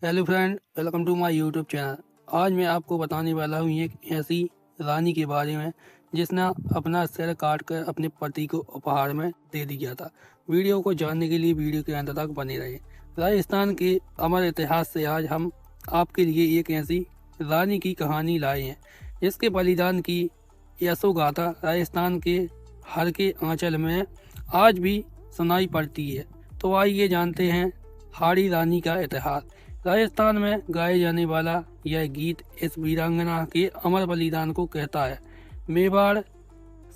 Hello friend, welcome to my YouTube channel. आज मैं आपको बताने वाला हूँ एक ऐसी रानी के बारे में जिसने अपना सिर काट कर अपने पति को उपहार में दे दिया था। वीडियो को जानने के लिए वीडियो के अंत तक बने रहे। राजस्थान के अमर इतिहास से आज हम आपके लिए एक ऐसी रानी की कहानी लाए हैं जिसके बलिदान की यशोगाथा राजस्थान के हर के आंचल में आज भी सुनाई पड़ती है। तो आइए जानते हैं हाड़ी रानी का इतिहास। राजस्थान में गाए जाने वाला यह गीत इस वीरांगना के अमर बलिदान को कहता है। मेवाड़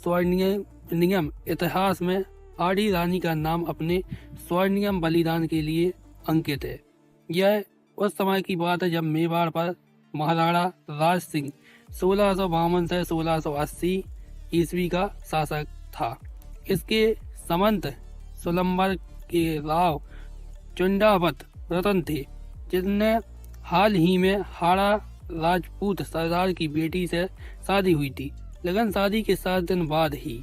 स्वर्णिम इतिहास में हाड़ी रानी का नाम अपने स्वर्णिम बलिदान के लिए अंकित है। यह उस समय की बात है जब मेवाड़ पर महाराणा राज सिंह 1652 से 1680 ईस्वी का शासक था। इसके समंत सुलंबर के राव चुंडावत रतन थे, जिसने हाल ही में हाड़ा राजपूत सरदार की बेटी से शादी हुई थी। लेकिन शादी के 7 दिन बाद ही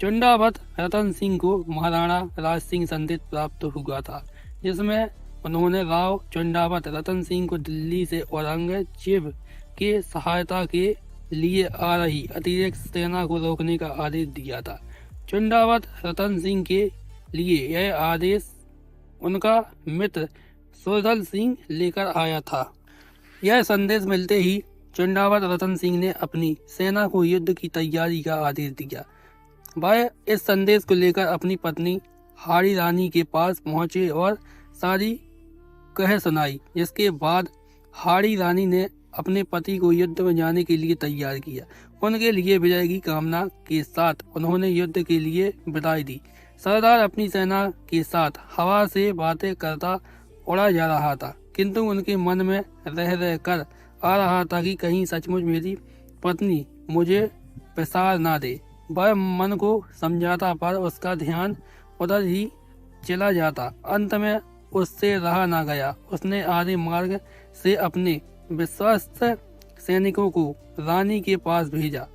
चुंडावत रतन सिंह को महाराणा राज सिंह संदेश प्राप्त हुआ था, जिसमें उन्होंने राव चुंडावत रतन सिंह को दिल्ली से औरंगजेब के सहायता के लिए आ रही अतिरिक्त सेना को रोकने का आदेश दिया था। चुंडावत रतन सिंह के लिए यह आदेश उनका मित्र सुरदल सिंह लेकर आया था। यह संदेश मिलते ही चुंडावत रतन सिंह ने अपनी सेना को युद्ध की तैयारी का आदेश दिया। वह इस संदेश को लेकर अपनी पत्नी हाड़ी रानी के पास पहुंचे और सारी कह सुनाई, जिसके बाद हाड़ी रानी ने अपने पति को युद्ध में जाने के लिए तैयार किया। उनके लिए विजय की कामना के साथ उन्होंने युद्ध के लिए विदाई दी। सरदार अपनी सेना के साथ हवा से बातें करता उड़ा जा रहा था, किंतु उनके मन में रह कर आ रहा था कि कहीं सचमुच मेरी पत्नी मुझे प्रसार ना दे। वह मन को समझाता पर उसका ध्यान उधर ही चला जाता। अंत में उससे रहा ना गया। उसने आधे मार्ग से अपने विश्वस्त सैनिकों को रानी के पास भेजा।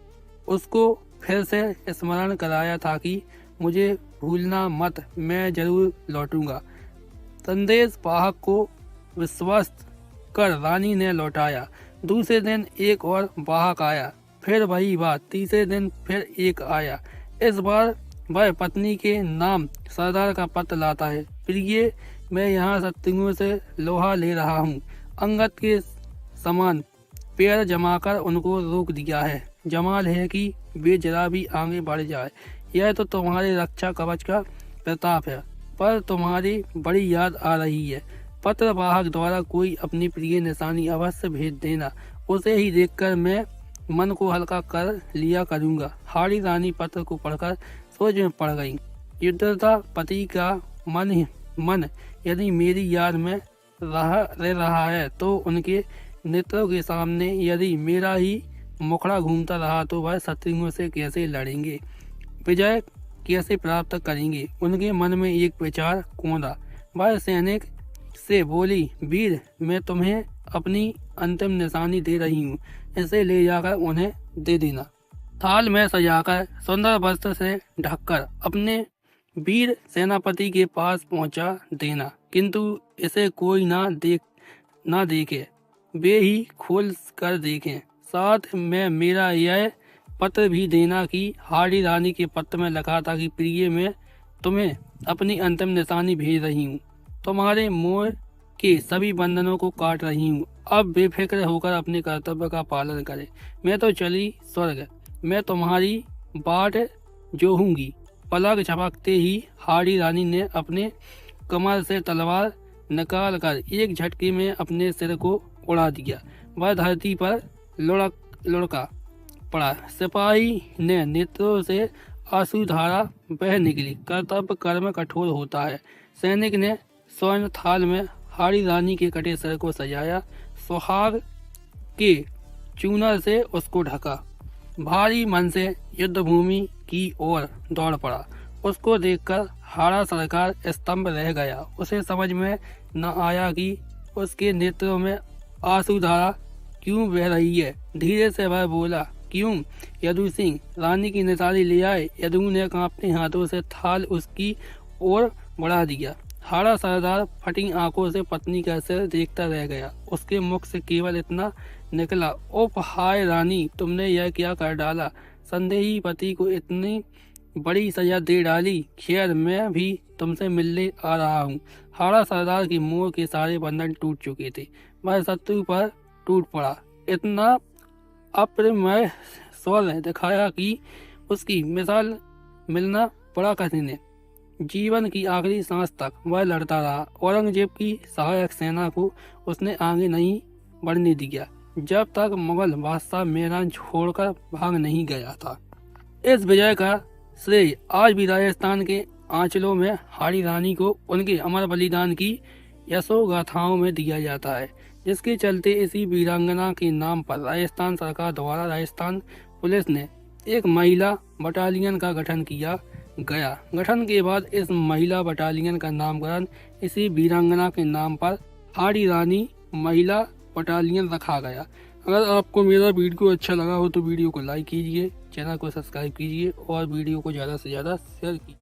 उसको फिर से स्मरण कराया था कि मुझे भूलना मत, मैं जरूर लौटूंगा। संदेश वाहक को विश्वस्त कर रानी ने लौटाया। दूसरे दिन एक और वाहक आया, फिर वही बात। तीसरे दिन फिर एक आया। इस बार वह पत्नी के नाम सरदार का पत्र लाता है। प्रिय, मैं यहाँ शत्रुओं से लोहा ले रहा हूँ। अंगद के समान पैर जमाकर उनको रोक दिया है। जमाल है कि वे जरा भी आगे बढ़ जाए। यह तो तुम्हारे रक्षा कवच का प्रताप है, पर तुम्हारी बड़ी याद आ रही है। पत्र वाहक द्वारा कोई अपनी प्रिय निशानी अवश्य भेज देना। उसे ही देखकर मैं मन को हल्का कर लिया करूँगा। हाड़ी रानी पत्र को पढ़कर सोच में पड़ गई। युद्धता पति का मन यदि मेरी याद में रह रहा है तो उनके नेत्रों के सामने यदि मेरा ही मुखड़ा घूमता रहा तो वह शत्रुओं से कैसे लड़ेंगे, विजय कैसे प्राप्त करेंगे। उनके मन में एक विचार कौंधा। वह सैनिक से बोली, वीर, मैं तुम्हें अपनी अंतिम निशानी दे रही हूँ। इसे ले जाकर उन्हें दे देना। थाल में सजाकर सुंदर वस्त्र से ढककर अपने वीर सेनापति के पास पहुंचा देना, किंतु इसे कोई ना देखे, वे ही खोल कर देखें। साथ में मेरा यह पत्र भी देना कि हाड़ी रानी के पत्र में लिखा था कि प्रिय, मैं तुम्हें अपनी अंतिम निशानी भेज रही हूँ। तुम्हारे मोह के सभी बंधनों को काट रही हूँ। अब बेफिक्र होकर अपने कर्तव्य का पालन करें। मैं तो चली स्वर्ग, मैं तुम्हारी बाट जोहूंगी। पलक झपकते ही हाड़ी रानी ने अपने कमर से तलवार निकाल कर एक झटके में अपने सिर को उड़ा दिया। वह धरती पर लुढ़का पड़ा। सिपाही ने नेत्रों से आंसुधारा बह निकली। कर्तव्य कर्म कठोर होता है। सैनिक ने स्वर्ण थाल में हाड़ी रानी के कटे सिर को सजाया। सुहाग के चूनर से उसको ढका। भारी मन से युद्ध भूमि की ओर दौड़ पड़ा। उसको देखकर हाड़ा सरकार स्तंभ रह गया। उसे समझ में न आया कि उसके नेत्रों में आंसुधारा क्यों बह रही है। धीरे से वह बोला, क्यों यदु सिंह, रानी की निशानी ले आए। यदु ने कांपते हाथों से थाल उसकी ओर बढ़ा दिया। हाड़ा सरदार फटी आंखों से पत्नी का सिर देखता रह गया। उसके मुख से केवल इतना निकला, उफ हाय रानी, तुमने यह क्या कर डाला। संदेही पति को इतनी बड़ी सजा दे डाली। खैर मैं भी तुमसे मिलने आ रहा हूँ। हाड़ा सरदार की मोह के सारे बंधन टूट चुके थे। वह शत्रु पर टूट पड़ा। इतना अप्रमेय शौर्य दिखाया कि उसकी मिसाल मिलना बड़ा कठिन है। जीवन की आखिरी सांस तक वह लड़ता रहा। औरंगजेब की सहायक सेना को उसने आगे नहीं बढ़ने दिया जब तक मुगल बादशाह मैदान छोड़कर भाग नहीं गया था। इस विजय का श्रेय आज भी राजस्थान के आंचलों में हाड़ी रानी को उनके अमर बलिदान की यशोगाथाओं में दिया जाता है, जिसके चलते इसी वीरांगना के नाम पर राजस्थान सरकार द्वारा राजस्थान पुलिस ने एक महिला बटालियन का गठन किया गया। गठन के बाद इस महिला बटालियन का नामकरण इसी वीरांगना के नाम पर हाड़ी रानी महिला बटालियन रखा गया। अगर आपको मेरा वीडियो अच्छा लगा हो तो वीडियो को लाइक कीजिए, चैनल को सब्सक्राइब कीजिए और वीडियो को ज़्यादा से ज़्यादा शेयर कीजिए।